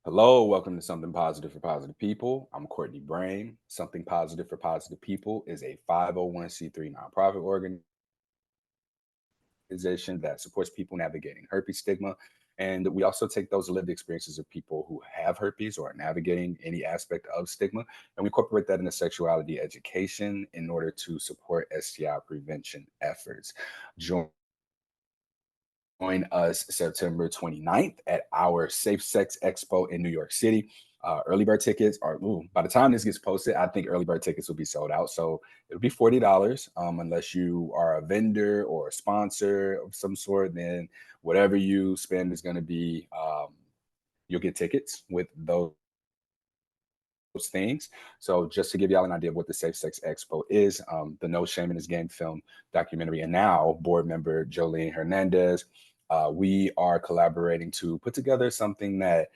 Hello, welcome to Something Positive for Positive People. I'm Courtney Brain. Something Positive for Positive People is a 501c3 nonprofit organization that supports people navigating herpes stigma. And we also take those lived experiences of people who have herpes or are navigating any aspect of stigma, and we incorporate that into sexuality education in order to support STI prevention efforts. Join us September 29th at our Safe Sex Expo in New York City. Early bird tickets are, by the time this gets posted, I think early bird tickets will be sold out. So it'll be $40 unless you are a vendor or a sponsor of some sort. Then whatever you spend is going to be, you'll get tickets with those things. So just to give y'all an idea of what the Safe Sex Expo is, the No Shame in This Game film documentary, and now board member Jolene Hernandez, we are collaborating to put together something that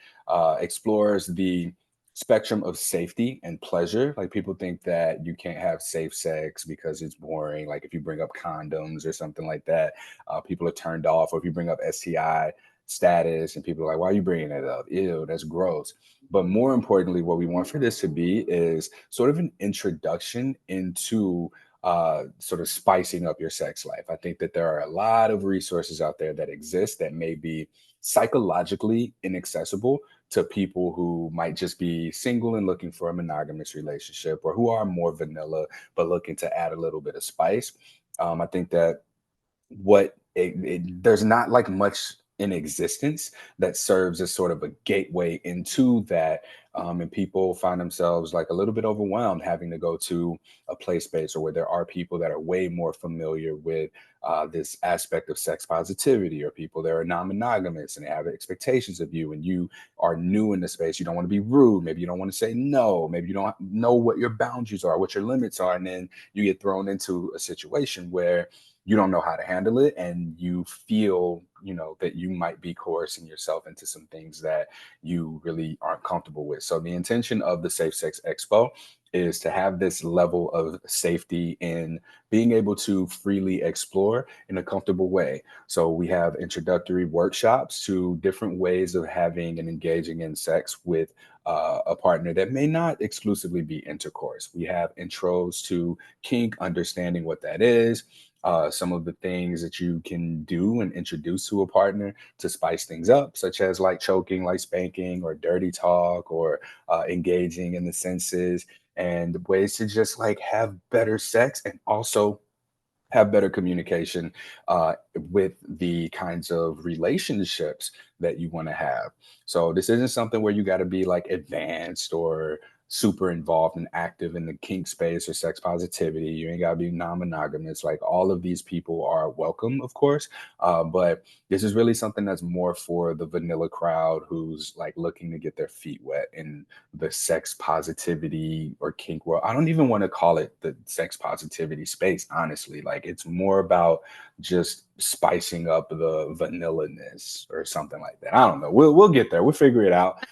explores the spectrum of safety and pleasure. Like people think that you can't have safe sex because it's boring. Like if you bring up condoms or something like that, people are turned off. Or if you bring up STI status and people are like, why are you bringing that up? Ew, that's gross. But more importantly, what we want for this to be is sort of an introduction into sort of spicing up your sex life. I think that there are a lot of resources out there that exist that may be psychologically inaccessible to people who might just be single and looking for a monogamous relationship, or who are more vanilla but looking to add a little bit of spice. I think that there's not like much in existence that serves as sort of a gateway into that, and people find themselves like a little bit overwhelmed having to go to a play space or where there are people that are way more familiar with this aspect of sex positivity, or people that are non-monogamous and they have expectations of you, and you are new in the space. You don't want to be rude, maybe you don't want to say no, maybe you don't know what your boundaries are, what your limits are, and then you get thrown into a situation where you don't know how to handle it, and you feel, that you might be coercing yourself into some things that you really aren't comfortable with. So the intention of the Safe Sex Expo is to have this level of safety in being able to freely explore in a comfortable way. So we have introductory workshops to different ways of having and engaging in sex with a partner that may not exclusively be intercourse. We have intros to kink, understanding what that is, some of the things that you can do and introduce to a partner to spice things up, such as like choking, like spanking, or dirty talk, or engaging in the senses, and ways to just like have better sex and also have better communication with the kinds of relationships that you want to have. So this isn't something where you got to be like advanced or super involved and active in the kink space or sex positivity. You ain't got to be non-monogamous. Like all of these people are welcome, of course, but this is really something that's more for the vanilla crowd who's like looking to get their feet wet in the sex positivity or kink world. I don't even want to call it the sex positivity space, honestly. Like it's more about just spicing up the vanilla-ness or something like that. I don't know. We'll get there. We'll figure it out.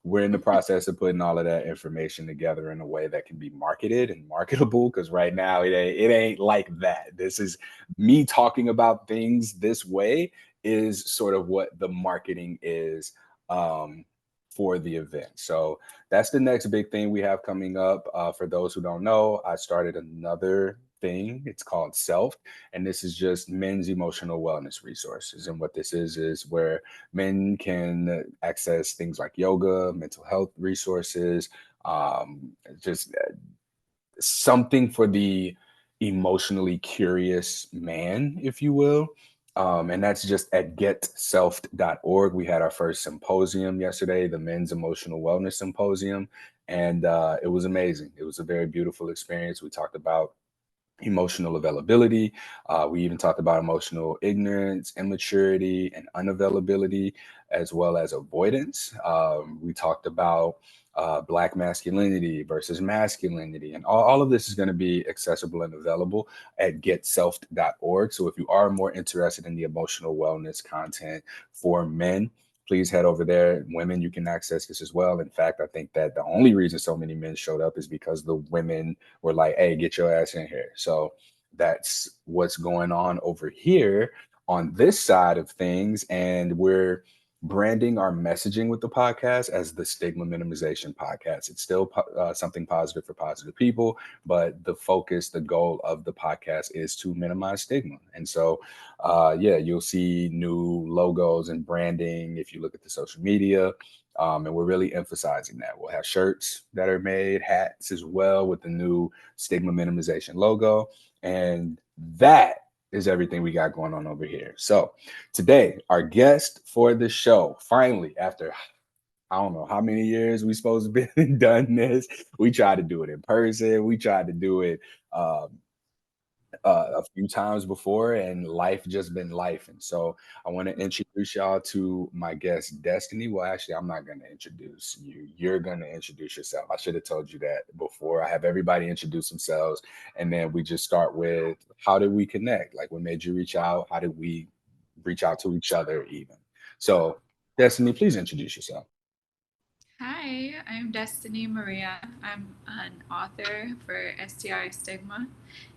We're in the process of putting all of that information together in a way that can be marketed and marketable, because right now it ain't like that. This is me talking about things this way is sort of what the marketing is for the event. So that's the next big thing we have coming up. For those who don't know, I started another thing. It's called Self, and this is just men's emotional wellness resources. And what this is where men can access things like yoga, mental health resources, just something for the emotionally curious man, if you will. And that's just at getself.org. We had our first symposium yesterday, the Men's Emotional Wellness Symposium, and it was amazing. It was a very beautiful experience. We talked about emotional availability. We even talked about emotional ignorance, immaturity, and unavailability, as well as avoidance. We talked about Black masculinity versus masculinity. And all of this is going to be accessible and available at getself.org. So if you are more interested in the emotional wellness content for men, please head over there. Women, you can access this as well. In fact, I think that the only reason so many men showed up is because the women were like, hey, get your ass in here. So that's what's going on over here on this side of things. And we're branding our messaging with the podcast as the stigma minimization podcast. It's still something positive for positive people, but the focus, the goal of the podcast is to minimize stigma. And so, yeah, you'll see new logos and branding if you look at the social media. And we're really emphasizing that. We'll have shirts that are made, hats as well with the new stigma minimization logo. And that is everything we got going on over here. So today, our guest for the show, finally, after I don't know how many years we supposed to be done this. We tried to do it in person. We tried to do it um, a few times before, and life just been life. And so I want to introduce y'all to my guest, Destiny. Well, actually, I'm not going to introduce you. You're going to introduce yourself. I should have told you that before. I have everybody introduce themselves, and then we just start with how did we connect? Like, what made you reach out? How did we reach out to each other, even? So, Destiny, please introduce yourself. Hi, I'm Destiny Maria. I'm an author for STI Stigma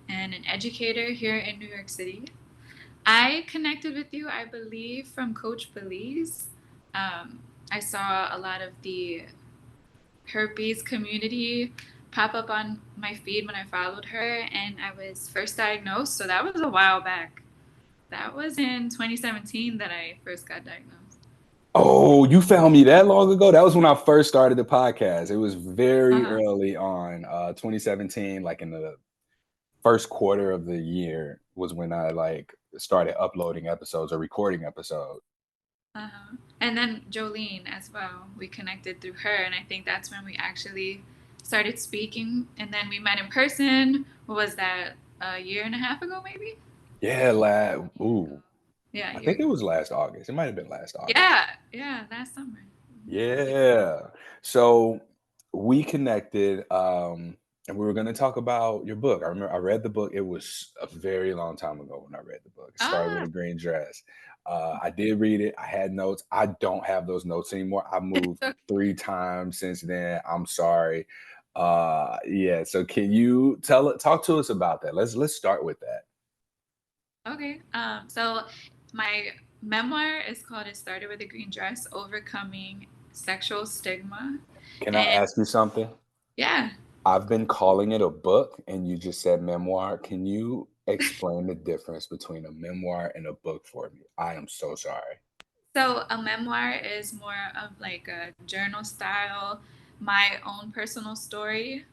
and an educator here in New York City. I connected with you, I believe, from Coach Belize. Um, I saw a lot of the herpes community pop up on my feed when I followed her, and I was first diagnosed. So that was a while back. That was in 2017 that I first got diagnosed. Oh, you found me that long ago? That was when I first started the podcast. It was very Uh-huh. early on, 2017, like in the first quarter of the year was when I like started uploading episodes or recording episodes. Uh-huh. And then Jolene as well. We connected through her, and I think that's when we actually started speaking. And then we met in person. What was that? A year and a half ago, maybe? Yeah, A year ago. ooh, Yeah, a I year think it ago. was last August. It might have been last August. Yeah, yeah, last summer. Yeah. Yeah. So we connected, and we were going to talk about your book. I remember I read the book. It was a very long time ago when I read the book. It started with Ah, a green dress. I did read it. I had notes. I don't have those notes anymore. I moved okay. 3 times since then. I'm sorry. Yeah. So can you talk to us about that? Let's start with that. Okay. So my memoir is called It Started with a Green Dress, Overcoming Sexual Stigma. Can I And ask you something? yeah. I've been calling it a book, and you just said memoir. Can you explain the difference between a memoir and a book for me? I am so sorry. So a memoir is more of like a journal style, my own personal story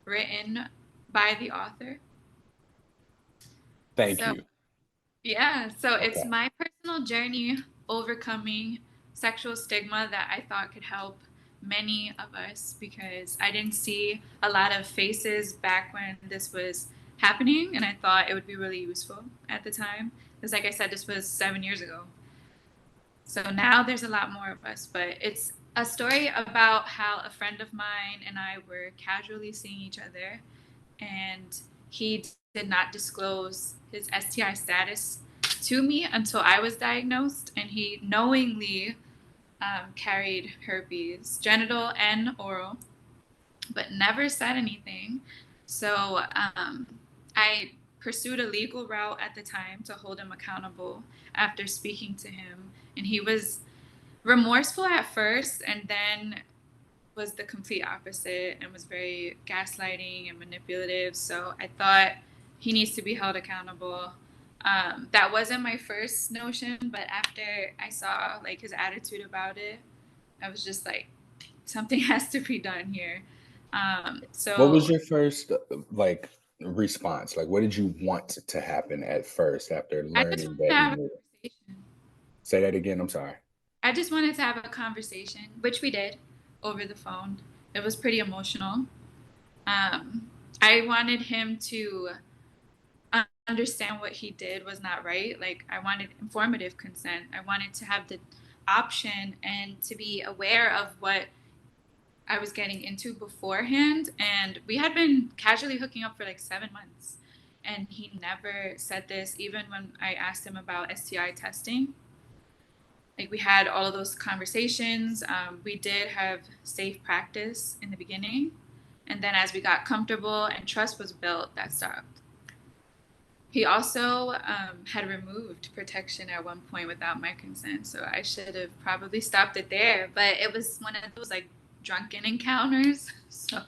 written by the author. Thank So you. yeah, so it's Okay. my personal journey overcoming sexual stigma that I thought could help many of us because I didn't see a lot of faces back when this was happening, and I thought it would be really useful at the time. Because like I said, this was 7 years ago. So now there's a lot more of us, but it's a story about how a friend of mine and I were casually seeing each other, and he did not disclose his STI status to me until I was diagnosed, and he knowingly carried herpes, genital and oral, but never said anything. So I pursued a legal route at the time to hold him accountable after speaking to him, and he was remorseful at first and then was the complete opposite and was very gaslighting and manipulative. So I thought he needs to be held accountable. That wasn't my first notion, but after I saw like his attitude about it, I was just like, something has to be done here. What was So your first like response? Like, what did you want to happen at first after I just learning wanted to that you have a knew? conversation. Say that again. I'm sorry. I just wanted to have a conversation, which we did over the phone. It was pretty emotional. I wanted him to understand what he did was not right. Like, I wanted informative consent. I wanted to have the option and to be aware of what I was getting into beforehand. And we had been casually hooking up for like 7 months. And he never said this, even when I asked him about STI testing. Like, we had all of those conversations. We did have safe practice in the beginning. And then as we got comfortable and trust was built, that stopped. He also had removed protection at one point without my consent, so I should have probably stopped it there. But it was one of those like drunken encounters. So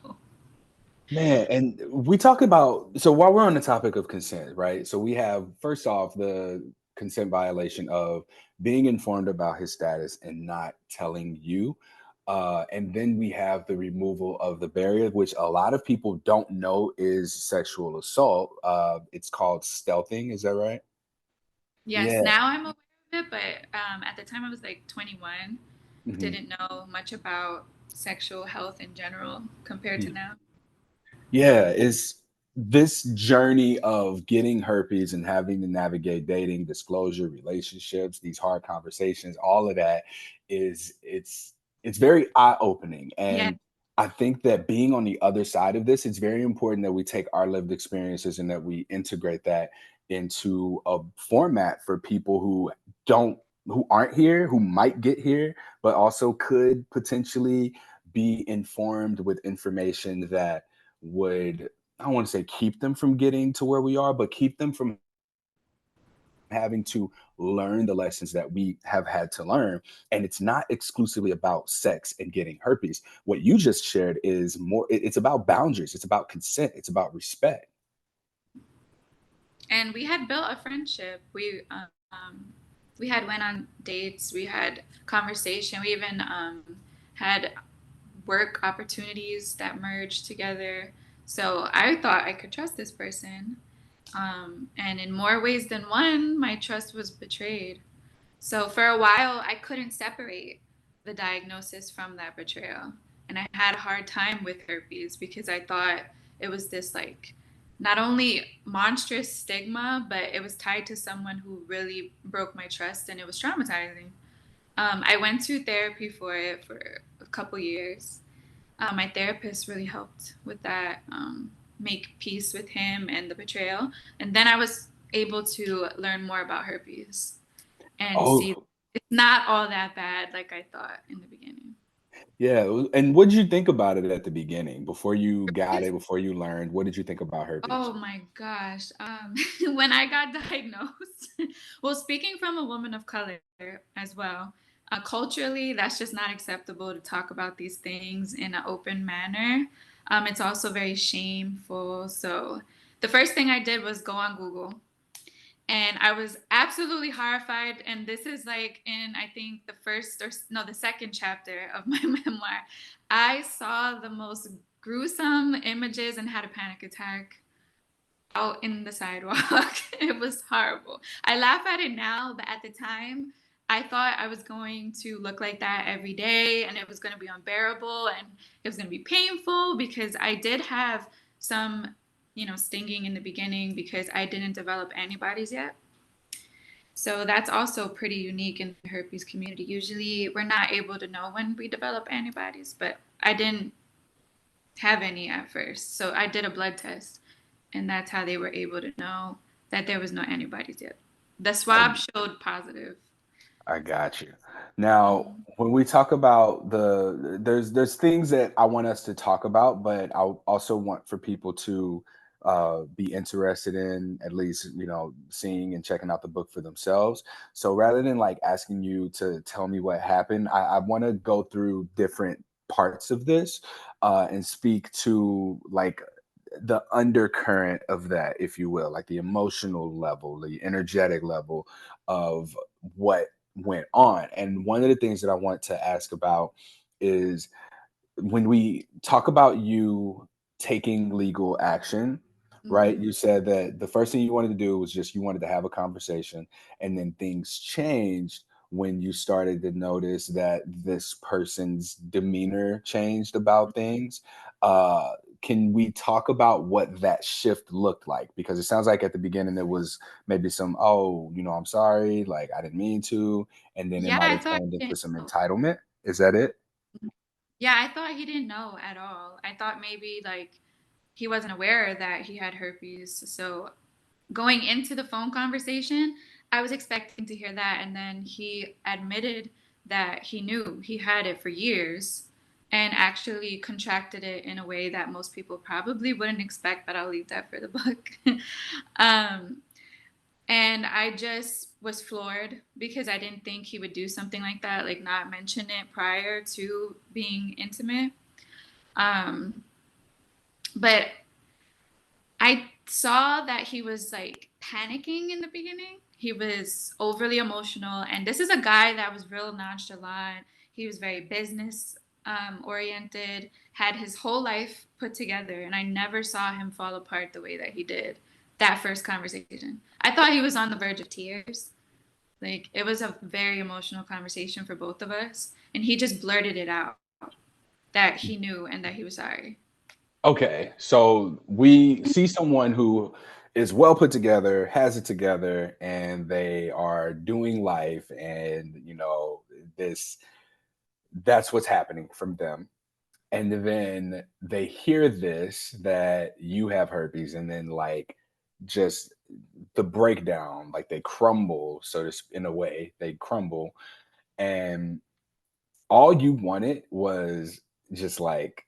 Man, and we talk about, so while we're on the topic of consent, right? So we have first off the consent violation of being informed about his status and not telling you. And then we have the removal of the barrier, which a lot of people don't know is sexual assault. It's called stealthing. Is that right? yes, Yeah. now I'm aware of it, but at the time I was like 21, Mhm. didn't know much about sexual health in general compared to now. Yeah, it's this journey of getting herpes and having to navigate dating, disclosure, relationships, these hard conversations, all of that it's very eye-opening. Yeah. And I think that being on the other side of this, it's very important that we take our lived experiences and that we integrate that into a format for people don't who aren't here, who might get here, but also could potentially be informed with information that would, I don't want to say keep them from getting to where we are, but keep them from having to learn the lessons that we have had to learn. And it's not exclusively about sex and getting herpes. What you just shared is more, it's about boundaries, it's about consent, it's about respect. And we had built a friendship. We had went on dates. We had conversation. We even had work opportunities that merged together. So I thought I could trust this person. And in more ways than one, my trust was betrayed. So for a while, I couldn't separate the diagnosis from that betrayal. And I had a hard time with herpes because I thought it was this like not only monstrous stigma, but it was tied to someone who really broke my trust and it was traumatizing. I went to therapy for it for a couple years. My therapist really helped with that, make peace with him and the betrayal. And then I was able to learn more about herpes and see Oh, it's not all that bad like I thought in the beginning. yeah. And what did you think about it at the beginning before you got it, before you learned? What did you think about herpes? Oh my gosh. When I got diagnosed, well, speaking from a woman of color as well, culturally, that's just not acceptable to talk about these things in an open manner. It's also very shameful. So the first thing I did was go on Google. And I was absolutely horrified. And this is like in, I think, the first or no, the second chapter of my memoir. I saw the most gruesome images and had a panic attack out in the sidewalk. It was horrible. I laugh at it now, but at the time, I thought I was going to look like that every day and it was going to be unbearable and it was going to be painful because I did have some, stinging in the beginning because I didn't develop antibodies yet. So that's also pretty unique in the herpes community. Usually, we're not able to know when we develop antibodies, but I didn't have any at first. So I did a blood test, and that's how they were able to know that there was no antibodies yet. The swab showed positive. I got you. Now, Mhm. when we talk about there's things that I want us to talk about, but I also want for people to be interested in at least, seeing and checking out the book for themselves. So rather than like asking you to tell me what happened, I want to go through different parts of this and speak to like the undercurrent of that, if you will, like the emotional level, the energetic level of what went on. And one of the things that I want to ask about is when we talk about you taking legal action, right? Mhm. You said that the first thing you wanted to do was just you wanted to have a conversation, and then things changed when you started to notice that this person's demeanor changed about things. Uh, can we talk about what that shift looked like? Because it sounds like at the beginning there was maybe some, oh, I'm sorry, like I didn't mean to, and then it Yeah, might I have thought turned he into didn't some know. entitlement. Is that it? Yeah, I thought he didn't know at all. I thought maybe like he wasn't aware that he had herpes. So going into the phone conversation, I was expecting to hear that. And then he admitted that he knew he had it for years and actually contracted it in a way that most people probably wouldn't expect, but I'll leave that for the book. um, And I just was floored because I didn't think he would do something like that, like not mention it prior to being intimate. Um, but I saw that he was like panicking in the beginning. He was overly emotional. And this is a guy that was real nonchalant. He was very business oriented, had his whole life put together. And I never saw him fall apart the way that he did that first conversation. I thought he was on the verge of tears. Like it was a very emotional conversation for both of us. And he just blurted it out that he knew and that he was sorry. Okay, so we see someone who is well put together, has it together, and they are doing life, and this that's what's happening from them. And then they hear this that you have herpes, and then like just the breakdown, like they crumble, in a way, they crumble, and all you wanted was just like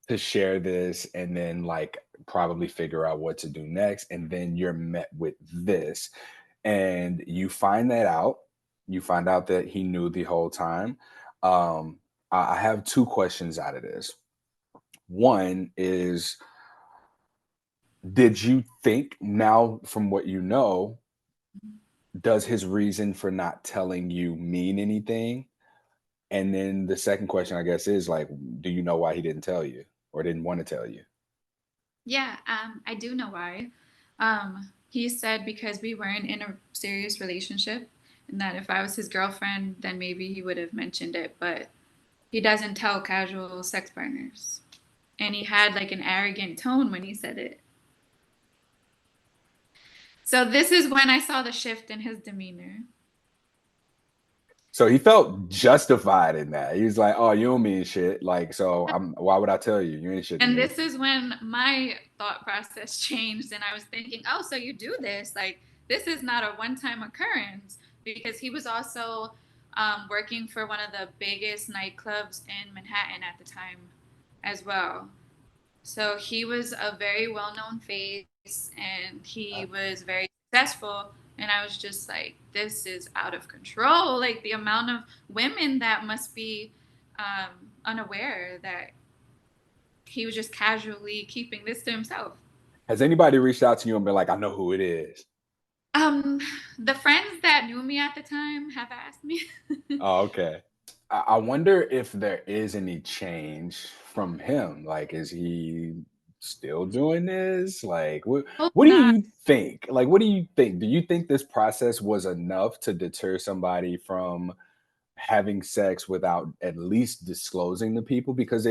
to share this and then like probably figure out what to do next. And then you're met with this, and you find out that he knew the whole time. I have two questions out of this. One is, did you think, now from what you know, does his reason for not telling you mean anything? And then the second question, I guess, is like, do you know why he didn't tell you or didn't want to tell you? Yeah, I do know why. He said because we weren't in a serious relationship, and that if I was his girlfriend, then maybe he would have mentioned it, but he doesn't tell casual sex partners. And he had like an arrogant tone when he said it. So this is when I saw the shift in his demeanor. So he felt justified in that. He was like, "Oh, you don't mean shit. Like, so I'm. Why would I tell you? You ain't shit to And me." this is when my thought process changed, and I was thinking, oh, so you do this. Like, this is not a one time occurrence because he was also working for one of the biggest nightclubs in Manhattan at the time as well. So he was a very well known face and he was very successful. And I was just like, this is out of control. Like, the amount of women that must be unaware that he was just casually keeping this to himself. Has anybody reached out to you and been like, "I know who it is"? Um, the friends that knew me at the time have asked me. Oh, okay. I wonder if there is any change from him. Like, is he still doing this? Like, Hope what do not. you think? Like, what do you think? Do you think this process was enough to deter somebody from having sex without at least disclosing to people? Because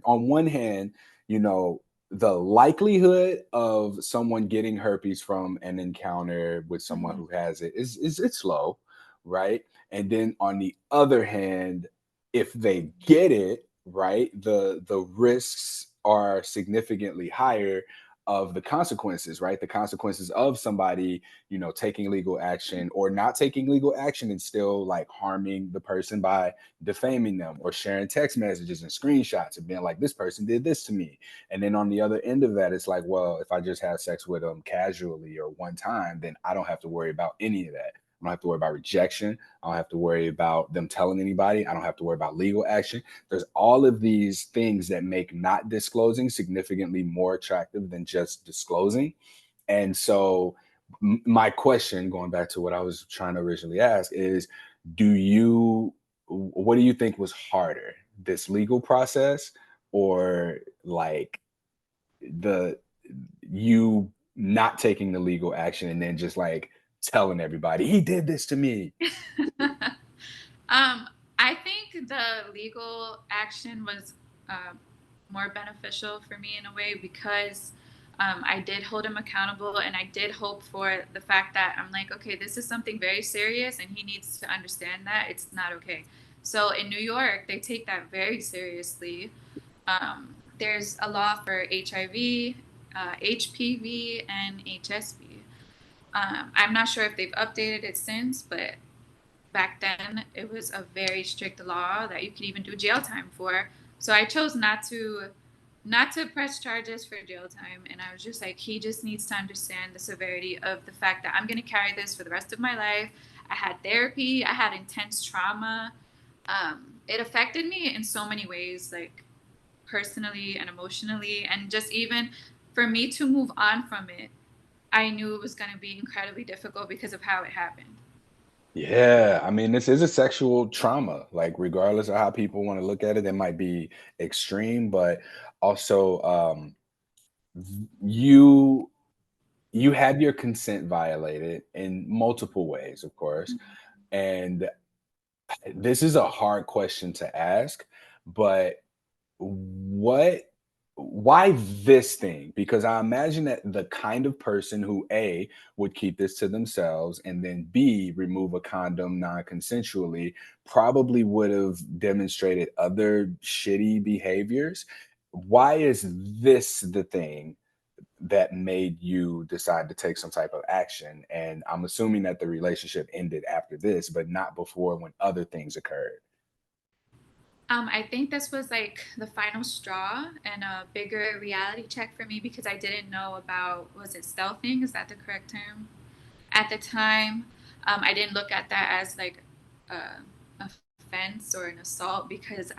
on one hand, you know, the likelihood of someone getting herpes from an encounter with someone Mhm. who has it is it's low, right? And then on the other hand, if they get it, right, the risks are significantly higher of the consequences, right? The consequences of somebody, taking legal action or not taking legal action and still like harming the person by defaming them or sharing text messages and screenshots and being like, this person did this to me. And then on the other end of that, it's like, well, if I just have sex with them casually or one time, then I don't have to worry about any of that. I don't have to worry about rejection. I don't have to worry about them telling anybody. I don't have to worry about legal action. There's all of these things that make not disclosing significantly more attractive than just disclosing. And so, my question, going back to what I was trying to originally ask, is what do you think was harder, this legal process or like the you not taking the legal action and then just like telling everybody he did this to me? I think the legal action was uh, more beneficial for me in a way because I did hold him accountable and I did hope for the fact that I'm like, okay, this is something very serious and he needs to understand that it's not okay. So in New York, they take that very seriously. There's a law for HIV, HPV, and HSV. I'm not sure if they've updated it since, but back then it was a very strict law that you could even do jail time for. So I chose not to not to press charges for jail time. And I was just like, he just needs to understand the severity of the fact that I'm going to carry this for the rest of my life. I had therapy, I had intense trauma. It affected me in so many ways, like personally and emotionally. And just even for me to move on from it, I knew it was going to be incredibly difficult because of how it happened. Yeah, I mean, this is a sexual trauma. Like, regardless of how people want to look at it, it might be extreme, but also, you you had your consent violated in multiple ways, of course, and this is a hard question to ask, but what why this thing? Because I imagine that the kind of person who A would keep this to themselves and then B remove a condom non-consensually probably would have demonstrated other shitty behaviors. Why is this the thing that made you decide to take some type of action? And I'm assuming that the relationship ended after this, but not before when other things occurred. I think this was like the final straw and a bigger reality check for me because I didn't know about, was it stealthing? Is that the correct term? At the time, I didn't look at that as like a offense or an assault because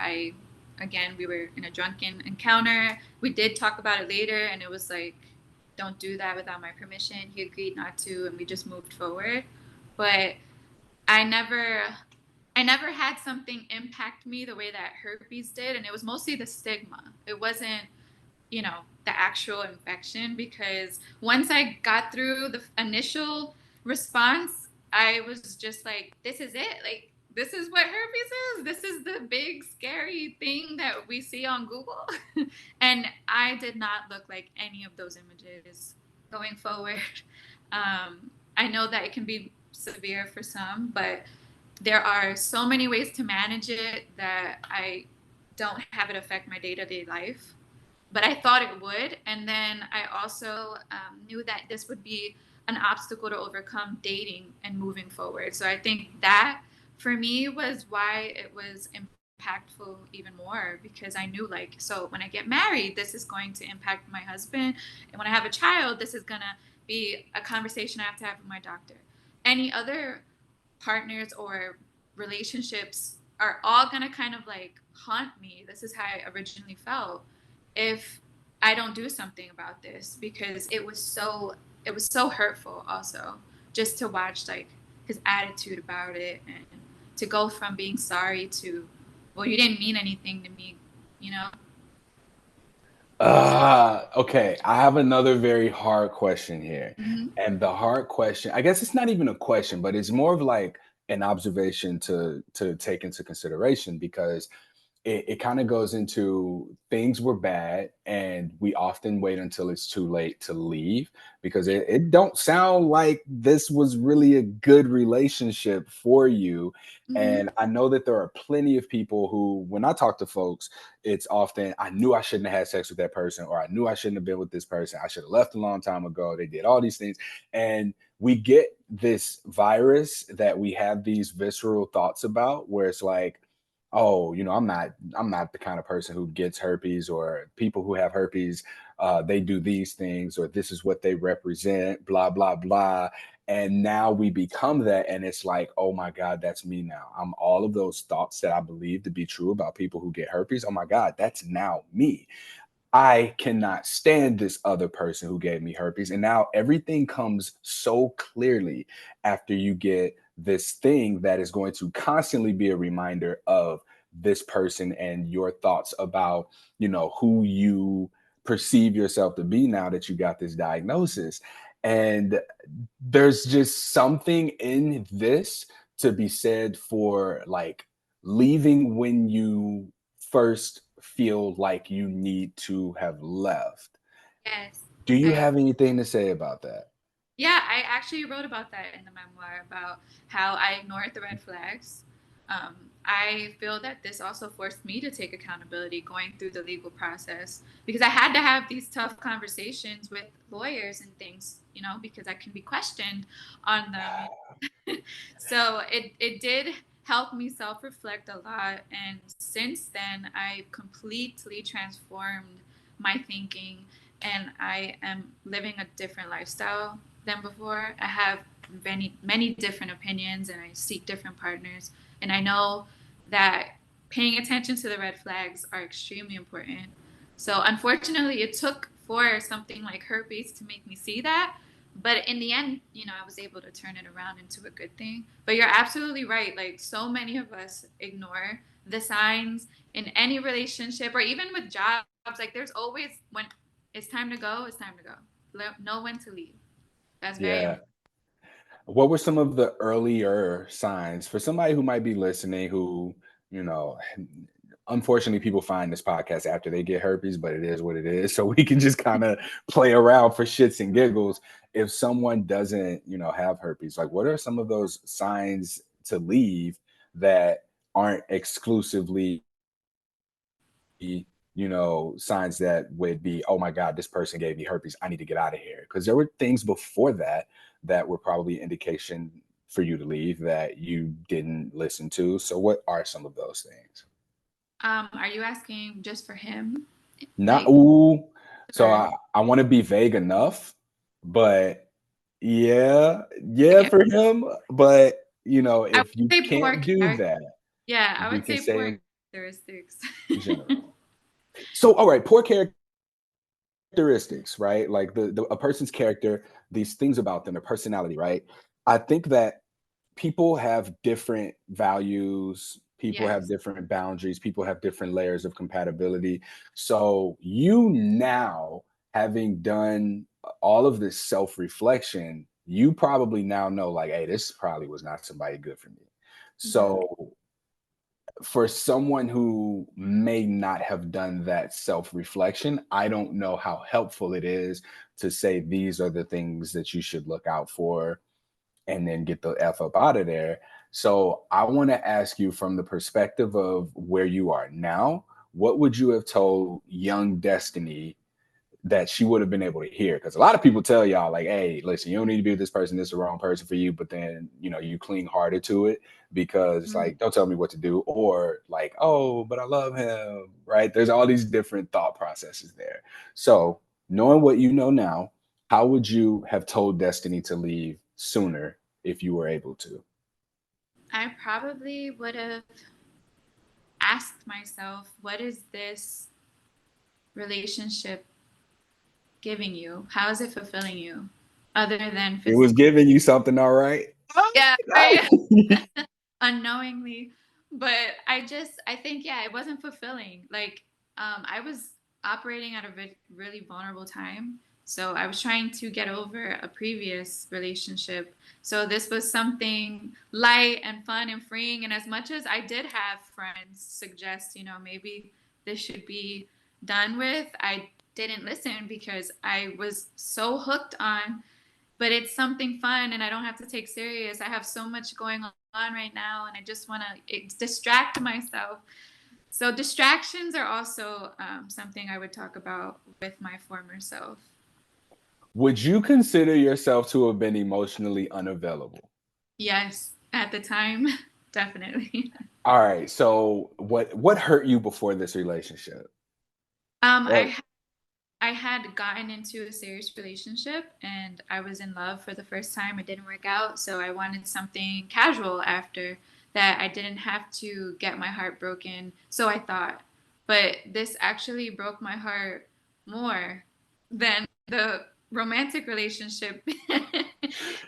again, we were in a drunken encounter. We did talk about it later, and it was like, don't do that without my permission. He agreed not to, and we just moved forward. But I never I never had something impact me the way that herpes did, and it was mostly the stigma. It wasn't, the actual infection because once I got through the initial response, I was just like, this is it. Like, this is what herpes is. This is the big scary thing that we see on Google. And I did not look like any of those images going forward. I know that it can be severe for some, but there are so many ways to manage it that I don't have it affect my day-to-day life, but I thought it would. And then I also knew that this would be an obstacle to overcome dating and moving forward. So I think that for me was why it was impactful even more because I knew, like, so when I get married, this is going to impact my husband. And when I have a child, this is going to be a conversation I have to have with my doctor. Any other partners or relationships are all going to kind of like haunt me. This is how I originally felt if I don't do something about this because it was so hurtful also just to watch like his attitude about it and to go from being sorry to, well, you didn't mean anything to me, you know. Okay. I have another very hard question here. Mm-hmm. And the hard question, I guess it's not even a question, but it's more of like an observation to take into consideration because it kind of goes into things were bad and we often wait until it's too late to leave because it don't sound like this was really a good relationship for you. Mm-hmm. And I know that there are plenty of people who when I talk to folks, it's often I knew I shouldn't have had sex with that person or I knew I shouldn't have been with this person, I should have left a long time ago, they did all these things. And we get this virus that we have these visceral thoughts about where it's like, oh, I'm not the kind of person who gets herpes, or people who have herpes, they do these things, or this is what they represent, blah blah blah. And now we become that, and it's like, oh my god, that's me now. I'm all of those thoughts that I believe to be true about people who get herpes. Oh my god, that's now me. I cannot stand this other person who gave me herpes. And now everything comes so clearly after you get this thing that is going to constantly be a reminder of this person and your thoughts about, who you perceive yourself to be now that you got this diagnosis. And there's just something in this to be said for like leaving when you first feel like you need to have left. Yes. Do you I have anything to say about that? Yeah, I actually wrote about that in the memoir about how I ignored the red flags. I feel that this also forced me to take accountability going through the legal process because I had to have these tough conversations with lawyers and things, because I can be questioned on them. So it did help me self reflect a lot. And since then, I've completely transformed my thinking, and I am living a different lifestyle than before. I have many different opinions, and I seek different partners. And I know that paying attention to the red flags are extremely important. So unfortunately, it took for something like herpes to make me see that. But in the end, I was able to turn it around into a good thing. But you're absolutely right. Like, so many of us ignore the signs in any relationship or even with jobs. Like, there's always, when it's time to go, it's time to go. Know when to leave. That's very Yeah. important. What were some of the earlier signs for somebody who might be listening who, you know, unfortunately people find this podcast after they get herpes, but it is what it is. So we can just kind of play around for shits and giggles. If someone doesn't, have herpes, like what are some of those signs to leave that aren't exclusively signs that would be, oh my God, this person gave me herpes. I need to get out of here. Because there were things before that that were probably indication for you to leave that you didn't listen to. So what are some of those things? Are you asking just for him? Not Like, ooh. So or I want to be vague enough, but yeah, okay. for him. But I would if you say poor can't do character. that, Yeah, I we would can say say poor in characteristics. general. So all right, poor characteristics, right? Like a person's character, these things about them, their personality, right? I think that people have different values, people have Yes. different boundaries, people have different layers of compatibility. So you now, having done all of this self-reflection, you probably now know, like, hey, this probably was not somebody good for me. Mhm. So for someone who may not have done that self-reflection, I don't know how helpful it is to say these are the things that you should look out for and then get the F up out of there. So I want to ask you, from the perspective of where you are now, what would you have told young Destiny that she would have been able to hear? Because a lot of people tell y'all, like, hey, listen, you don't need to be with this person, this is the wrong person for you, but then you cling harder to it because it's Mhm. like, don't tell me what to do, or like, oh, but I love him, right? There's all these different thought processes there. So knowing what you know now, how would you have told Destiny to leave sooner if you were able to? I probably would have asked myself, what is this relationship giving you? How is it fulfilling you other than It was physical? giving you something, all right. Yeah, right. Unknowingly. But I think, yeah, it wasn't fulfilling. Like, I was operating at a really vulnerable time. So I was trying to get over a previous relationship. So this was something light and fun and freeing. And as much as I did have friends suggest, maybe this should be done with, I didn't listen because I was so hooked on, but it's something fun and I don't have to take serious. I have so much going on right now and I just want to distract myself. So distractions are also something I would talk about with my former self. Would you consider yourself to have been emotionally unavailable? Yes, at the time, definitely. All right. So what hurt you before this relationship? Um, What I I had gotten into a serious relationship and I was in love for the first time. It didn't work out, so I wanted something casual after that. I didn't have to get my heart broken, so I thought. But this actually broke my heart more than the romantic relationship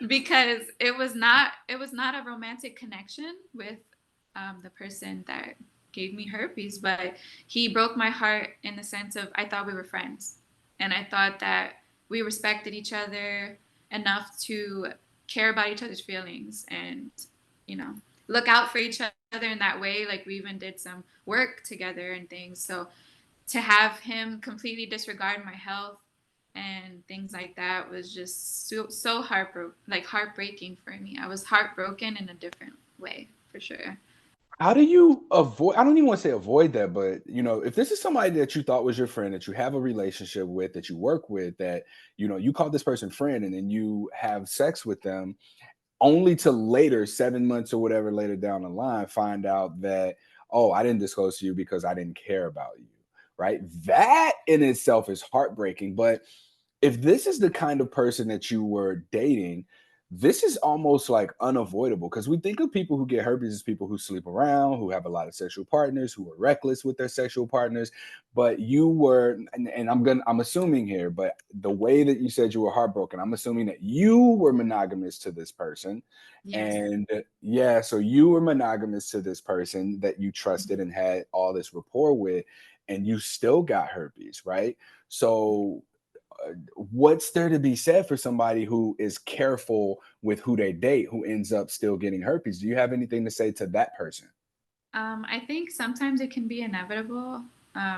because it was not a romantic connection with the person that gave me herpes, but he broke my heart in the sense of I thought we were friends and I thought that we respected each other enough to care about each other's feelings and, you know, look out for each other in that way. Like, we even did some work together and things. So to have him completely disregard my health and things like that was just so heartbreaking for me. I was heartbroken in a different way, for sure. How do you avoid? I don't even want to say avoid that, but if this is somebody that you thought was your friend, that you have a relationship with, that you work with, that you call this person friend, and then you have sex with them, only to later, 7 months or whatever later down the line, find out that, oh, I didn't disclose to you because I didn't care about you. right? That in itself is heartbreaking. But if this is the kind of person that you were dating, this is almost like unavoidable because we think of people who get herpes as people who sleep around, who have a lot of sexual partners, who are reckless with their sexual partners. But you were, and I'm assuming here, but the way that you said you were heartbroken, I'm assuming that you were monogamous to this person. Yes. And yeah, so you were monogamous to this person that you trusted and had all this rapport with, and you still got herpes, right? So what's there to be said for somebody who is careful with who they date, who ends up still getting herpes? Do you have anything to say to that person? I think sometimes it can be inevitable.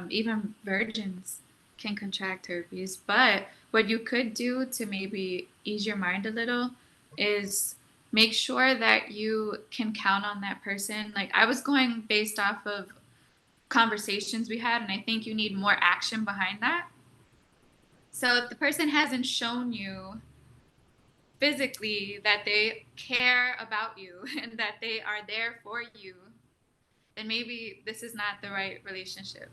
Even virgins can contract herpes. But what you could do to maybe ease your mind a little is make sure that you can count on that person. Like I was going based off of conversations we had, and I think you need more action behind that. So if the person hasn't shown you physically that they care about you and that they are there for you, then maybe this is not the right relationship.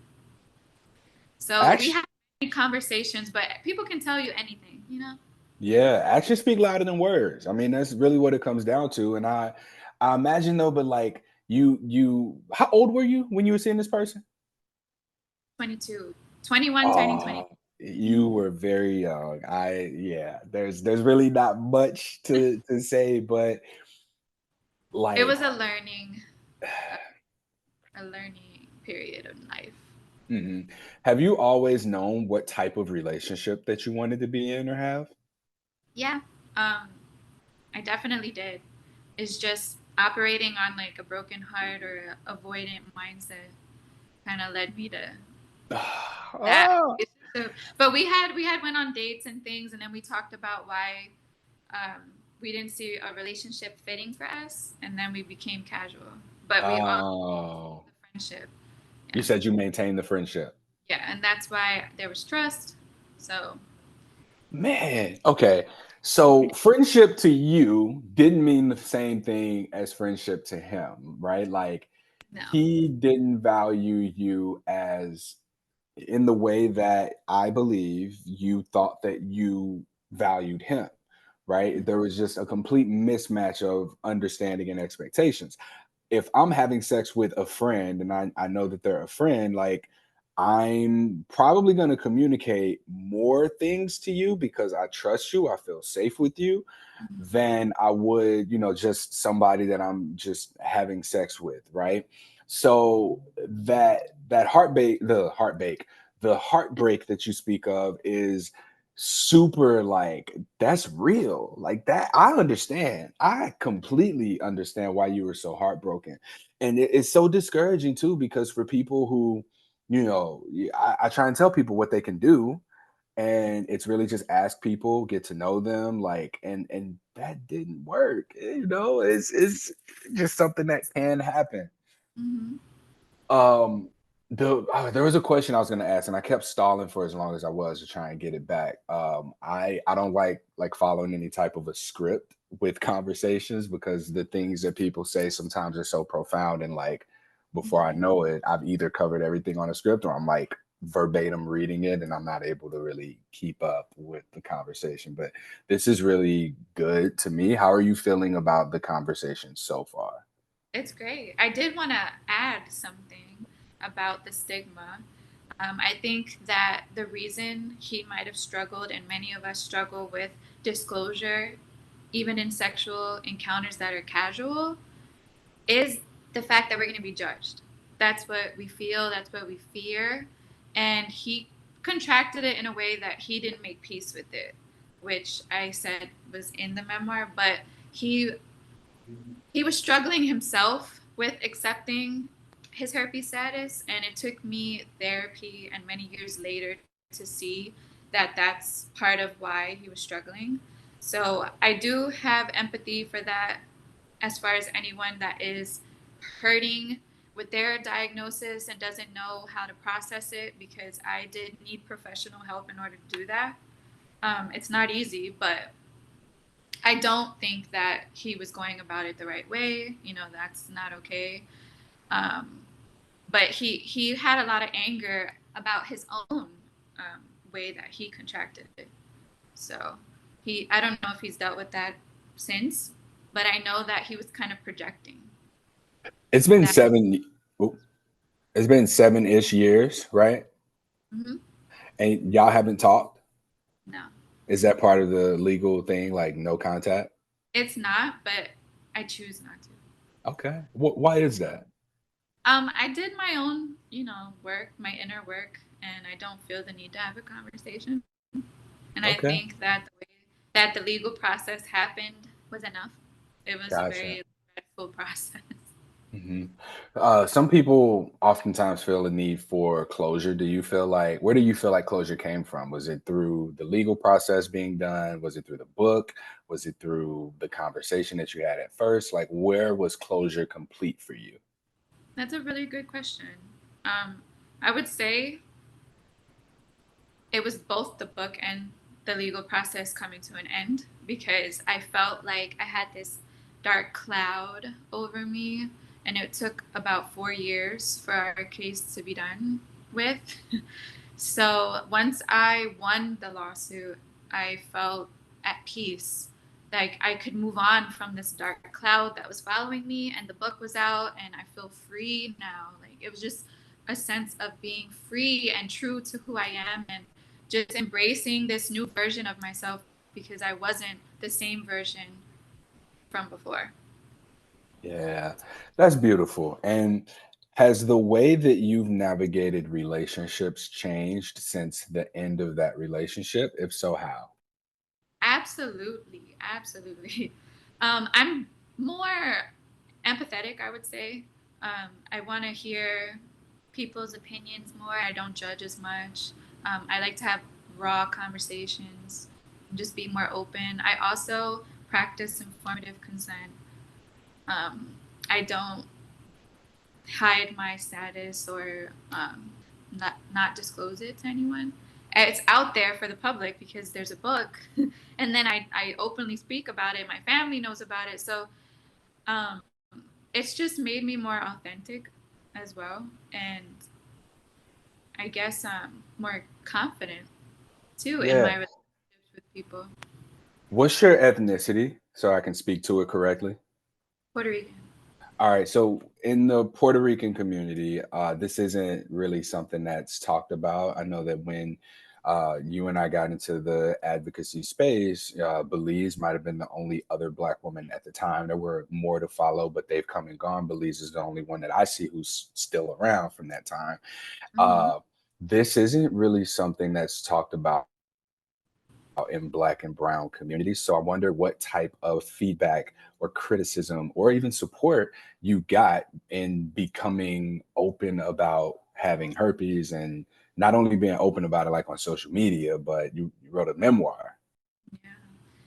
So we Actually, have many conversations, but people can tell you anything, you know? yeah, actions speak louder than words. I mean, that's really what it comes down to. And I imagine though, but like how old were you when you were seeing this person? 22, 21, turning 20. Oh, you were very young. Yeah, there's really not much to say, but It like was a learning period of life. mhm. Have you always known what type of relationship that you wanted to be in or have? Yeah, um, I definitely did. It's just operating on like a broken heart or a avoidant mindset kind of led me to that Oh. relationship. But we had went on dates and things, and then we talked about why we didn't see a relationship fitting for us, and then we became casual. But we all Oh. the friendship, You yeah, said you maintained the friendship. yeah, and that's why there was trust. So Man, okay. So friendship to you didn't mean the same thing as friendship to him, right? Like no. he didn't value you as in the way that I believe you thought that you valued him, right? There was just a complete mismatch of understanding and expectations. If I'm having sex with a friend and I know that they're a friend, like I'm probably going to communicate more things to you because I trust you, I feel safe with you Mhm. than I would, just somebody that I'm just having sex with, right? So that the heartbreak that you speak of is super like that's real. Like that I understand. I completely understand why you were so heartbroken. And it's so discouraging too because for people who, I try and tell people what they can do and it's really just ask people, get to know them, like, and that didn't work. It's just something that can happen. Mhm. um there was a question I was going to ask and I kept stalling for as long as I was to try and get it back. I don't like following any type of a script with conversations because the things that people say sometimes are so profound and like before I Mhm. know it I've either covered everything on a script or I'm like verbatim reading it and I'm not able to really keep up with the conversation. But this is really good to me. How are you feeling about the conversation so far? It's great. I did want to add something about the stigma. I think that the reason he might have struggled, and many of us struggle with disclosure, even in sexual encounters that are casual, is the fact that we're going to be judged. That's what we feel, that's what we fear. And he contracted it in a way that he didn't make peace with it, which I said was in the memoir, but he he was struggling himself with accepting his herpes status, and it took me therapy and many years later to see that that's part of why he was struggling. So I do have empathy for that as far as anyone that is hurting with their diagnosis and doesn't know how to process it, because I did need professional help in order to do that. It's not easy, but I don't think that he was going about it the right way. That's not okay. Um, but he had a lot of anger about his own way that he contracted it. So I don't know if he's dealt with that since, but I know that he was kind of projecting It's been that. oh, it's been 7-ish years, right? Mhm. And y'all haven't talked? No, Is that part of the legal thing, like no contact? it's not, but I choose not to. Okay. Why is that? I did my own, work, my inner work, and I don't feel the need to have a conversation. And I Okay. think that the way that the legal process happened was enough. It was a Gotcha. very respectful process. hmm some people oftentimes feel a need for closure. Where do you feel like closure came from? Was it through the legal process being done? Was it through the book? Was it through the conversation that you had at first? Like, where was closure complete for you? That's a really good question. Um, I would say it was both the book and the legal process coming to an end because I felt like I had this dark cloud over me, and it took about 4 years for our case to be done with. So once I won the lawsuit, I felt at peace. Like I could move on from this dark cloud that was following me, and the book was out, and I feel free now. Like it was just a sense of being free and true to who I am, and just embracing this new version of myself because I wasn't the same version from before. Yeah, that's beautiful. And has the way that you've navigated relationships changed since the end of that relationship? If so, how? Absolutely, absolutely. I'm more empathetic, I would say. I want to hear people's opinions more. I don't judge as much. I like to have raw conversations and just be more open. I also practice informative consent. I don't hide my status or not disclose it to anyone. It's out there for the public because there's a book, and then I openly speak about it. My family knows about it, so um, it's just made me more authentic as well, and I guess more confident too in my Yeah. relationships with people. What's your ethnicity so I can speak to it correctly? Puerto Rican. All right. So, in the Puerto Rican community, this isn't really something that's talked about. I know that when you and I got into the advocacy space, Belize might have been the only other Black woman at the time. There were more to follow, but they've come and gone. Belize is the only one that I see who's still around from that time. Mm-hmm. Uh, this isn't really something that's talked about in Black and brown communities. So I wonder what type of feedback or criticism or even support you got in becoming open about having herpes, and not only being open about it like on social media, but you wrote a memoir. Yeah.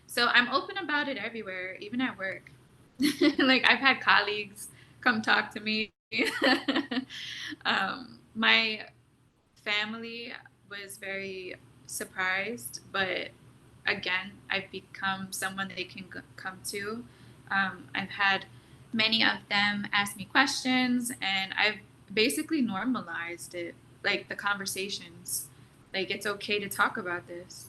So I'm open about it everywhere, even at work. Like I've had colleagues come talk to me. My family was very surprised, but again, I've become someone they can come to. I've had many of them ask me questions, and I've basically normalized it, like the conversations. Like it's okay to talk about this.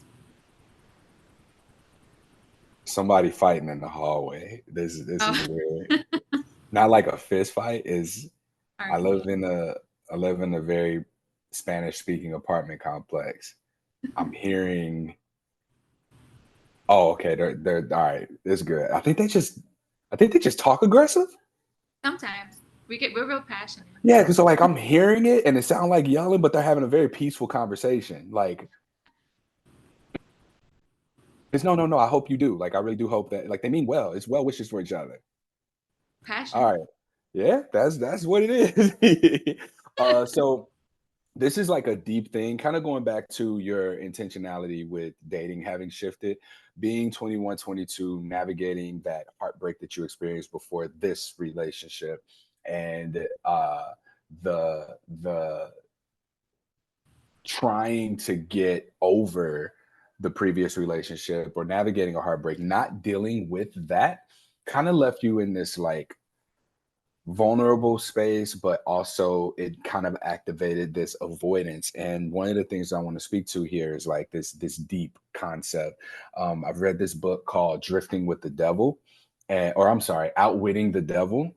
Somebody fighting in the hallway. This Oh, is weird. Not like a fist fight. Is I live arguing. in a I live in a very Spanish speaking apartment complex. I'm hearing. Oh, okay. They're all right. It's good. I think they just talk aggressive. Sometimes we're real passionate. Yeah, because so like I'm hearing it and it sounds like yelling, but they're having a very peaceful conversation. Like it's no, no, no. I hope you do. Like I really do hope that like they mean well. It's well wishes for each other. All Passion. right. Yeah, that's what it is. So this is like a deep thing, kind of going back to your intentionality with dating having shifted, being 21, 22, navigating that heartbreak that you experienced before this relationship, and the trying to get over the previous relationship or navigating a heartbreak, not dealing with that kind of left you in this like vulnerable space, but also it kind of activated this avoidance. And one of the things I want to speak to here is like this deep concept. I've read this book called Drifting with the Devil, and or I'm sorry, Outwitting the Devil.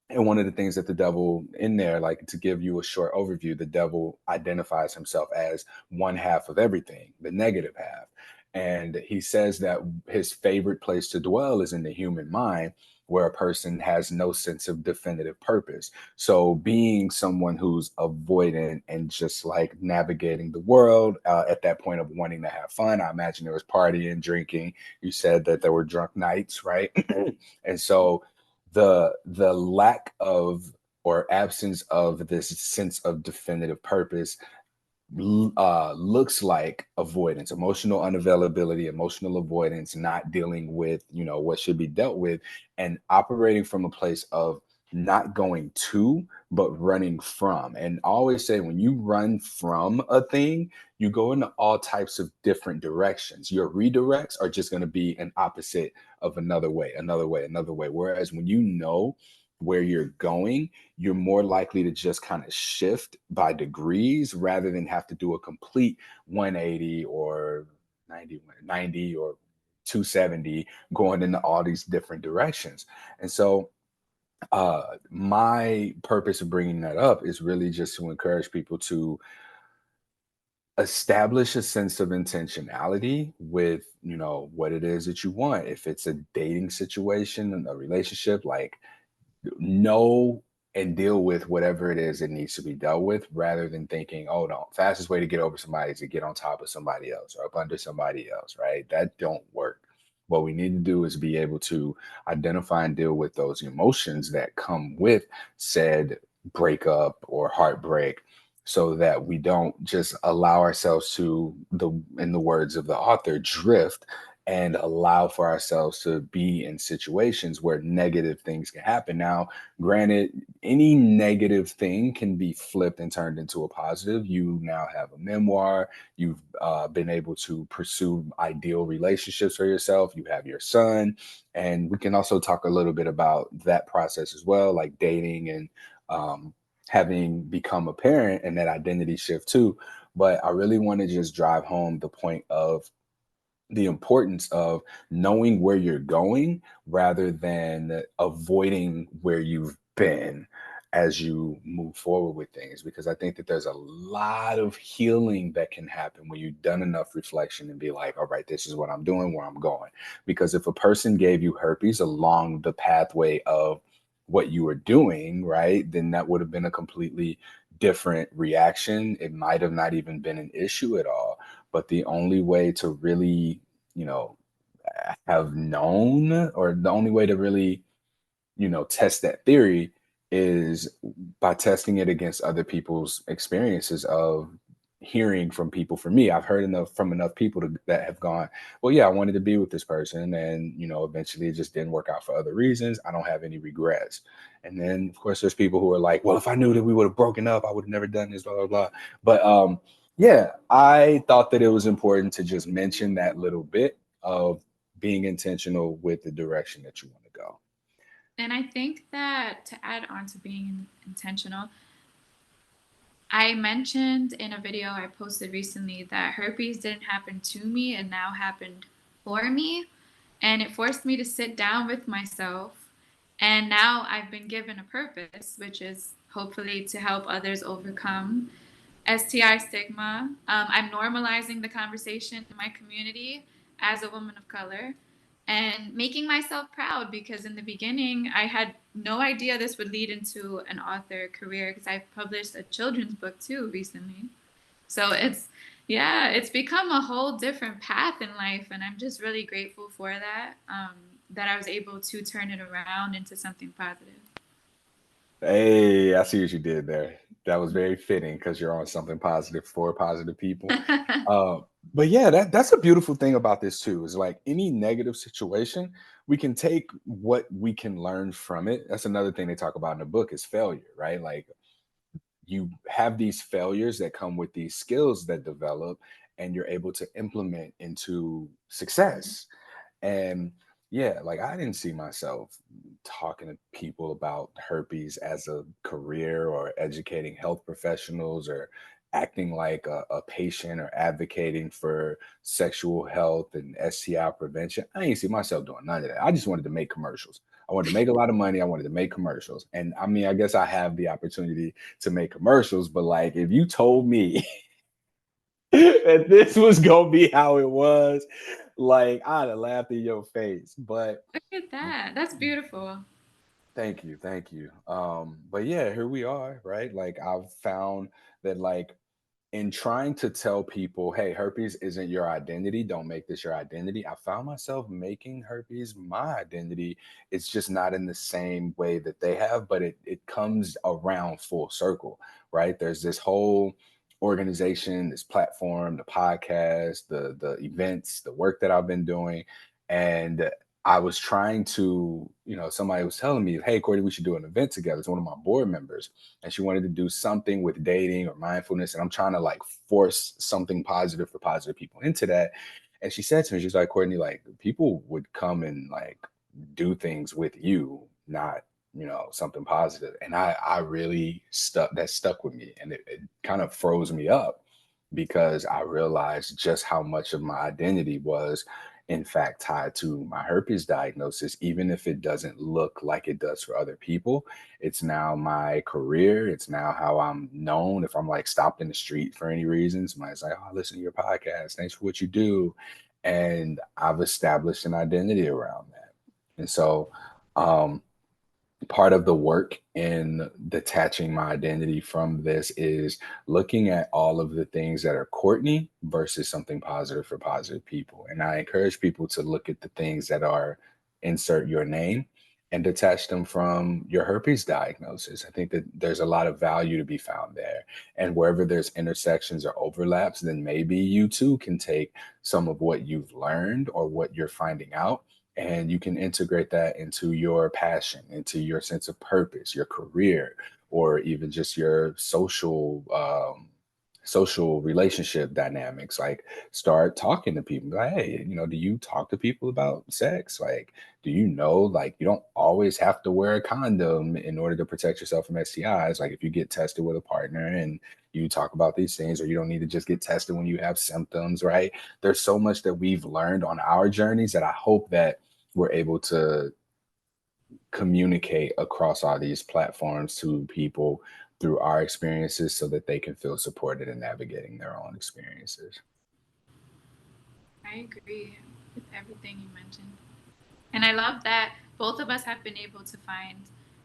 And one of the things that the devil in there, like to give you a short overview, the devil identifies himself as one half of everything, the negative half. And he says that his favorite place to dwell is in the human mind, where a person has no sense of definitive purpose. So, being someone who's avoidant and just like navigating the world at that point of wanting to have fun, I imagine there was partying, drinking. You said that there were drunk nights, right? And so, the lack of or absence of this sense of definitive purpose looks like avoidance, emotional unavailability, emotional avoidance, not dealing with, what should be dealt with, and operating from a place of not going to, but running from. And I always say when you run from a thing, you go into all types of different directions. Your redirects are just going to be an opposite of another way, another way, another way. Whereas when you know where you're going, you're more likely to just kind of shift by degrees rather than have to do a complete 180 or 90 or 270 going into all these different directions. And so my purpose of bringing that up is really just to encourage people to establish a sense of intentionality with, what it is that you want. If it's a dating situation, a relationship, like know and deal with whatever it is that needs to be dealt with rather than thinking, oh, the fastest way to get over somebody is to get on top of somebody else or up under somebody else, right? That don't work. What we need to do is be able to identify and deal with those emotions that come with said breakup or heartbreak, so that we don't just allow ourselves to, the in the words of the author, drift and allow for ourselves to be in situations where negative things can happen. Now, granted, any negative thing can be flipped and turned into a positive. You now have a memoir. You've been able to pursue ideal relationships for yourself. You have your son. And we can also talk a little bit about that process as well, like dating and having become a parent and that identity shift too. But I really want to just drive home the point of the importance of knowing where you're going rather than avoiding where you've been as you move forward with things, because I think that there's a lot of healing that can happen when you've done enough reflection and be like, all right, this is what I'm doing, where I'm going. Because if a person gave you herpes along the pathway of what you were doing, right, then that would have been a completely different reaction. It might have not even been an issue at all. But the only way to really, you know, have known, or the only way to really, test that theory is by testing it against other people's experiences of hearing from people. For me, I've heard enough from enough people that have gone, well, yeah, I wanted to be with this person, and eventually it just didn't work out for other reasons. I don't have any regrets. And then, of course, there's people who are like, well, if I knew that we would have broken up, I would have never done this, blah blah blah. But yeah, I thought that it was important to just mention that little bit of being intentional with the direction that you want to go. And I think that to add on to being intentional, I mentioned in a video I posted recently that herpes didn't happen to me, and now happened for me. And it forced me to sit down with myself. And now I've been given a purpose, which is hopefully to help others overcome STI stigma. I'm normalizing the conversation in my community as a woman of color and making myself proud, because in the beginning I had no idea this would lead into an author career, because I've published a children's book too recently. So yeah, it's become a whole different path in life, and I'm just really grateful for that. That I was able to turn it around into something positive. Hey, I see what you did there. That was very fitting because you're on something positive for positive people. Uh, but yeah, that's a beautiful thing about this too. Is like any negative situation, we can take what we can learn from it. That's another thing they talk about in the book is failure, right? Like you have these failures that come with these skills that develop, and you're able to implement into success. And yeah, like I didn't see myself talking to people about herpes as a career or educating health professionals or acting like a patient or advocating for sexual health and STI prevention. I didn't see myself doing none of that. I just wanted to make commercials. I wanted to make a lot of money. I wanted to make commercials. And I mean, I guess I have the opportunity to make commercials, but like if you told me that this was gonna be how it was, like I'd have laughed in your face. But Look at that. That's beautiful. thank you, thank you. But yeah, here we are, right? Like I've found that like in trying to tell people, hey, herpes isn't your identity, don't make this your identity, I found myself making herpes my identity. It's just not in the same way that they have, but it comes around full circle, right? There's this whole organization, this platform, the podcast, the events, the work that I've been doing. And I was trying to, somebody was telling me, hey, Courtney, we should do an event together. It's one of my board members and she wanted to do something with dating or mindfulness. And I'm trying to like force something positive for positive people into that. And she said to me, she's like, Courtney, like people would come and like do things with you, not, something positive. And I really stuck with me and it kind of froze me up because I realized just how much of my identity was in fact tied to my herpes diagnosis, even if it doesn't look like it does for other people. It's now my career. It's now how I'm known. If I'm like stopped in the street for any reason, somebody's like, oh, I listen to your podcast. Thanks for what you do. And I've established an identity around that. And so, um, part of the work in detaching my identity from this is looking at all of the things that are Courtney versus something positive for positive people. And I encourage people to look at the things that are insert your name and detach them from your herpes diagnosis. I think that there's a lot of value to be found there. And wherever there's intersections or overlaps, then maybe you too can take some of what you've learned or what you're finding out and you can integrate that into your passion, into your sense of purpose, your career, or even just your social relationship dynamics. Like start talking to people. Like, hey, do you talk to people about sex? Like, do you know like you don't always have to wear a condom in order to protect yourself from STIs? Like if you get tested with a partner and you talk about these things, or you don't need to just get tested when you have symptoms, right? There's so much that we've learned on our journeys that I hope that we're able to communicate across all these platforms to people through our experiences so that they can feel supported in navigating their own experiences. I agree with everything you mentioned. And I love that both of us have been able to find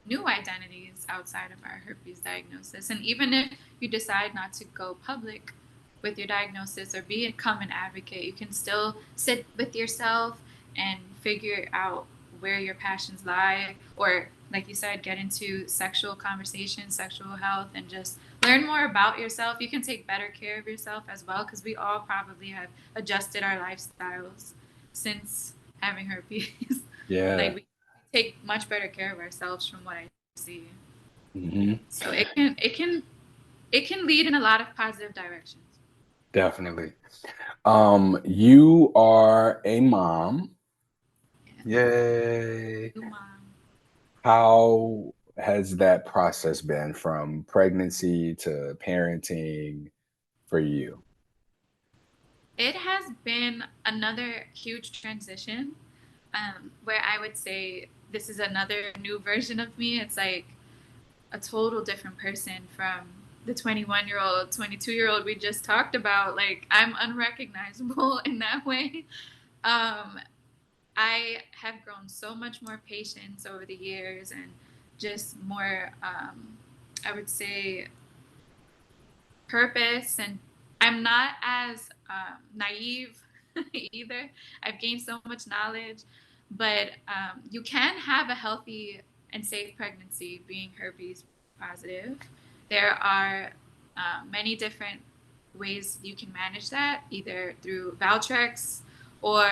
new identities outside of our herpes diagnosis. And even if you decide not to go public with your diagnosis or become an advocate, you can still sit with yourself and figure out where your passions lie, or like you said, get into sexual conversations, sexual health, and just learn more about yourself. You can take better care of yourself as well, because we all probably have adjusted our lifestyles since having herpes. Like Yeah. we take much better care of ourselves from what I see. Hmm. So it can lead in a lot of positive directions. Definitely. You are a mom. Yeah. Yay. New mom. How has that process been from pregnancy to parenting for you? It has been another huge transition, where I would say this is another new version of me. It's like a total different person from the 21-year-old, 22-year-old we just talked about. Like I'm unrecognizable in that way. Um, I have grown so much more patience over the years and just more, I would say, purpose. And I'm not as naive either. I've gained so much knowledge, but you can have a healthy and safe pregnancy being herpes positive. There are many different ways you can manage that, either through Valtrex or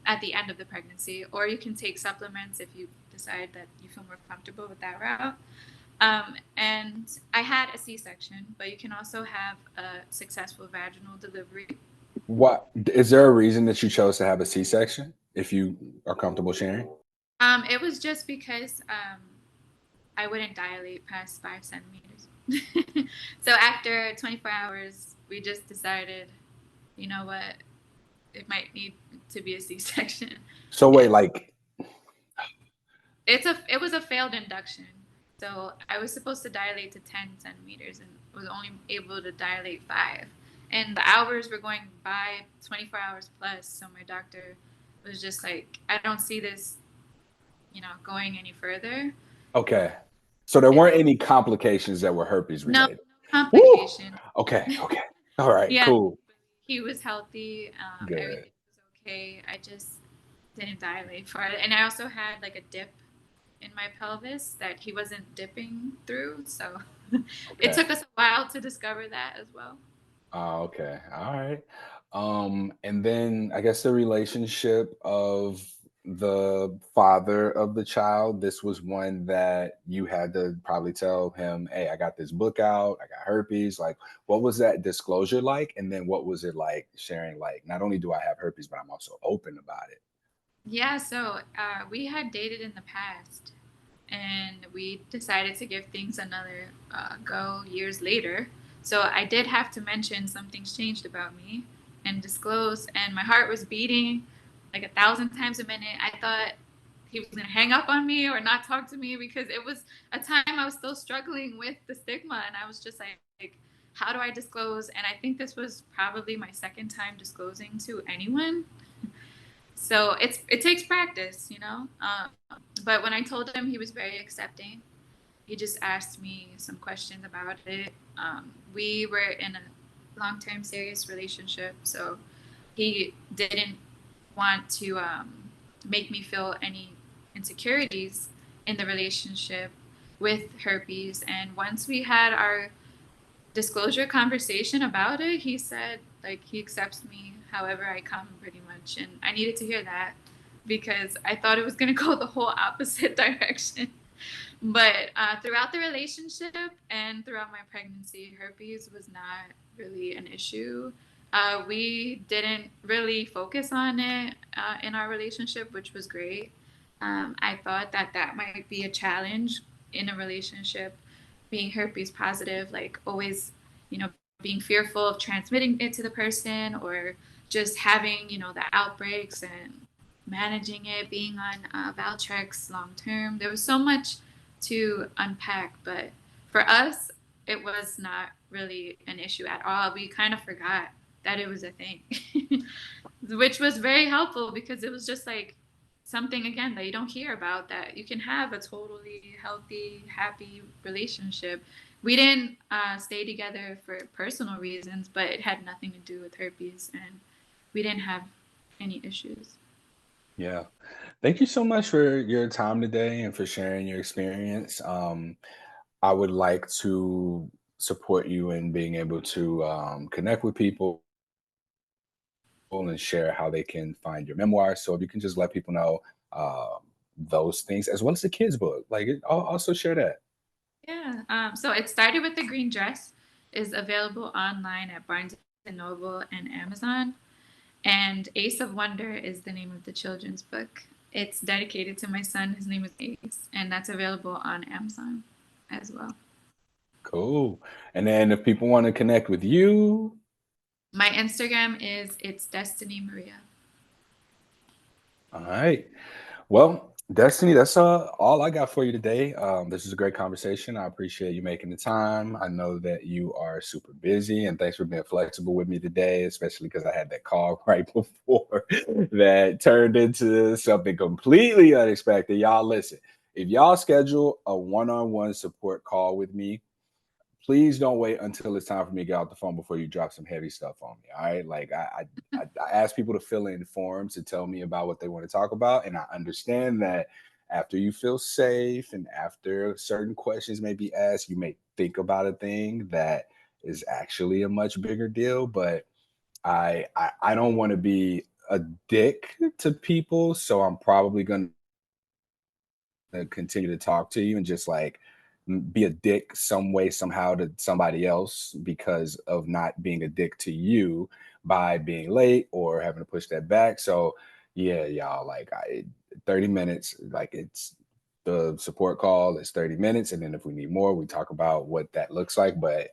at the end of the pregnancy, or you can take supplements if you decide that you feel more comfortable with that route. And I had a C-section, but you can also have a successful vaginal delivery. What is there a reason that you chose to have a C-section? if you are comfortable sharing? It was just because I wouldn't dilate past 5 centimeters. So after 24 hours, we just decided, you know what, it might need to be a C-section. So wait, It like, it was a failed induction. So I was supposed to dilate to 10 centimeters and was only able to dilate 5. And the hours were going by 24 hours plus. So my doctor was just like, I don't see this, going any further. okay. So there And weren't any complications that were herpes no, related. no Woo! complication. Okay, okay. All right, Yeah, cool. he was healthy. Good. Everything was okay. I just didn't dilate for it. And I also had like a dip in my pelvis that he wasn't dipping through. So it Okay. took us a while to discover that as well. Okay. All right. And then I guess the relationship of the father of the child, this was one that you had to probably tell him, hey, I got this book out, I got herpes. Like, what was that disclosure like? And then what was it like sharing, like, not only do I have herpes, but I'm also open about it? Yeah, so we had dated in the past and we decided to give things another go years later. So I did have to mention something's changed about me and disclose, and my heart was beating like 1,000 times a minute. I thought he was going to hang up on me or not talk to me because it was a time I was still struggling with the stigma, and I was just like, how do I disclose? And I think this was probably my second time disclosing to anyone. So it takes practice, you know. But when I told him, he was very accepting. He just asked me some questions about it. We were in a long-term serious relationship, so he didn't want to make me feel any insecurities in the relationship with herpes. And once we had our disclosure conversation about it, he said like he accepts me however I come pretty much. And I needed to hear that because I thought it was going to go the whole opposite direction. But throughout the relationship and throughout my pregnancy, herpes was not really an issue. We didn't really focus on it in our relationship, which was great. I thought that that might be a challenge in a relationship, being herpes positive, like always, you know, being fearful of transmitting it to the person or just having, the outbreaks and managing it, being on Valtrex long term. There was so much to unpack, but for us, it was not really an issue at all. We kind of forgot that it was a thing, which was very helpful because it was just like something again that you don't hear about, that you can have a totally healthy, happy relationship. We didn't stay together for personal reasons, but it had nothing to do with herpes, and we didn't have any issues. Yeah. Thank you so much for your time today and for sharing your experience. I would like to support you in being able to connect with people and share how they can find your memoir. So if you can just let people know those things as well as the kids book, like I'll also share that. Yeah. So it started with the green dress, is available online at Barnes and Noble and Amazon. And Ace of Wonder is the name of the children's book. It's dedicated to my son. His name is Ace, and that's available on Amazon as well. Cool. And then if people want to connect with you, My Instagram is It's Destiny Maria. all right. Well, Destiny, that's all I got for you today. This is a great conversation. I appreciate you making the time. I know that you are super busy, and thanks for being flexible with me today, especially because I had that call right before that turned into something completely unexpected. Y'all, listen, if y'all schedule a one on one support call with me, please don't wait until it's time for me to get off the phone before you drop some heavy stuff on me. All right. Like I ask people to fill in forms to tell me about what they want to talk about. And I understand that after you feel safe and after certain questions may be asked, you may think about a thing that is actually a much bigger deal. But I don't want to be a dick to people. So I'm probably gonna continue to talk to you and just like be a dick some way somehow to somebody else because of not being a dick to you by being late or having to push that back. So Yeah, y'all, 30 minutes, it's the support call is 30 minutes. And then if we need more, we talk about what that looks like. But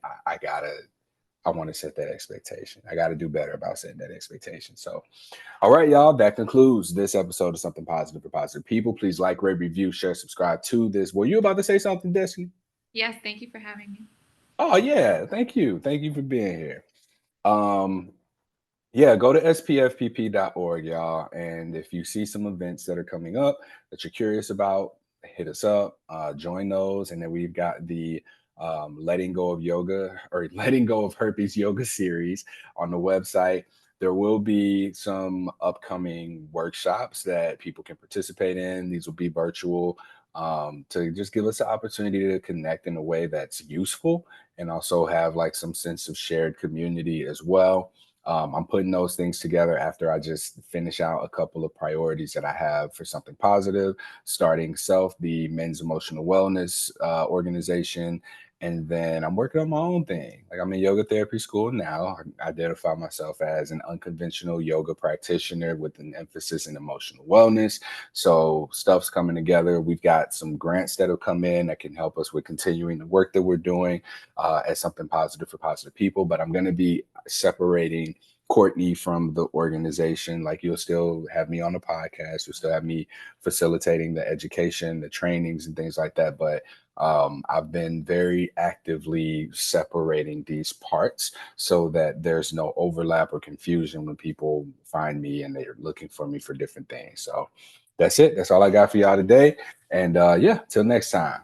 I want to set that expectation. I got to do better about setting that expectation. So, all right, y'all, that concludes this episode of Something Positive for Positive People. Please like, rate, review, share, subscribe to this. Were you about to say something, Destiny? Yes, thank you for having me. Oh, yeah. Thank you. Thank you for being here. Um, Yeah, go to spfpp.org, y'all. And if you see some events that are coming up that you're curious about, hit us up, join those. And then we've got the Letting Go of Yoga or Letting Go of Herpes Yoga series on the website. There will be some upcoming workshops that people can participate in. These will be virtual to just give us the opportunity to connect in a way that's useful and also have like some sense of shared community as well. I'm putting those things together after I just finish out a couple of priorities that I have for something positive, starting Self, the men's emotional wellness organization. And then I'm working on my own thing. Like I'm in yoga therapy school now. I identify myself as an unconventional yoga practitioner with an emphasis in emotional wellness. So stuff's coming together. We've got some grants that'll come in that can help us with continuing the work that we're doing as something positive for positive people. But I'm going to be separating Courtney from the organization. Like you'll still have me on the podcast, you'll still have me facilitating the education, the trainings, and things like that. But I've been very actively separating these parts so that there's no overlap or confusion when people find me and they're looking for me for different things. So that's it. That's all I got for y'all today. And yeah, till next time.